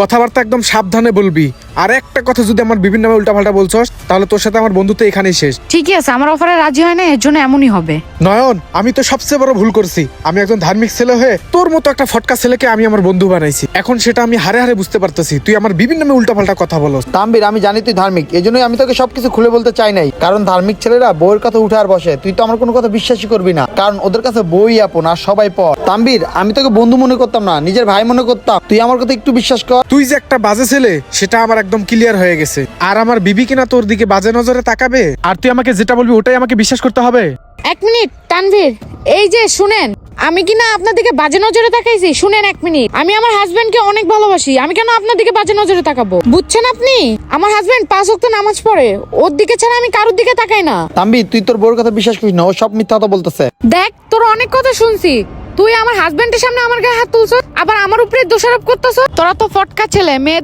কথাবার্তা একদম সাবধানে বলবি। আর একটা কথা যদি আমার বিভিন্ন নামে উল্টাপাল্টা বলছস তাহলে তোর সাথে আমার বন্ধুত্ব এখানেই শেষ। ঠিকই আছে, আমার অফারে রাজি হয় না, এর জন্য এমনই হবে। নয়ন, আমি তো সবচেয়ে বড় ভুল করছি। আমি একজন ধার্মিক ছেলে হয়ে তোর মতো একটা ফটকা ছেলেকে আমি আমার বন্ধু বানাইছি। এখন সেটা আমি হারে হারে বুঝতে পারতেছি তুই আমার বিভিন্ন নামে উল্টাপাল্টা কথা বলস। তানভীর, আমি জানি তুই ধার্মিক, এই জন্যই আমি তোকে সবকিছু খুলে বলতে চাই নাই। কারণ ধার্মিক ছেলেরা বউয়ের কথা উঠে আর বসে, তুই তো আমার কোনো কথা বিশ্বাসই করবি না, কারণ ওদের কাছে বই আপন আর সবাই পর। তানভীর, আমি তোকে বন্ধু মনে করতাম না, নিজের ভাই মনে করতাম। তুই আমার কথা একটু বিশ্বাস কর। তুই যে একটা বাজে ছেলে সেটা আমার একদম ক্লিয়ার হয়ে গেছে। আর আমার বিবি কিনা তোর দিকে বাজে নজরে তাকাবে, আর তুই আমাকে যেটা বলবি ওটাই আমাকে বিশ্বাস করতে হবে। এক মিনিট তানভীর, এই যে শুনেন, আমি কিনা আপনার দিকে বাজে নজরে তাকাইছি? শুনেন এক মিনিট, আমি আমার হাজবেন্ডকে অনেক ভালোবাসি, আমি কেন আপনার দিকে বাজে নজরে তাকাবো? বুঝছেন আপনি? আমার হাজবেন্ড 5 ওয়াক্ত নামাজ পড়ে, ওর দিকে ছাড়া আমি কারোর দিকে তাকাই না। তানভীর, তুই তোর বউয়ের কথা বিশ্বাস করিস না, ও সব মিথ্যা কথা বলতেছে। দেখ, তোর অনেক কথা শুনছি, তুই আমার হাজবেন্ডের সামনে আমার গায়ে হাত তুলছ, আবার আমার উপরে দোষারোপ করতেছ। তোরা তো ফটকা ছেলে, মেয়ে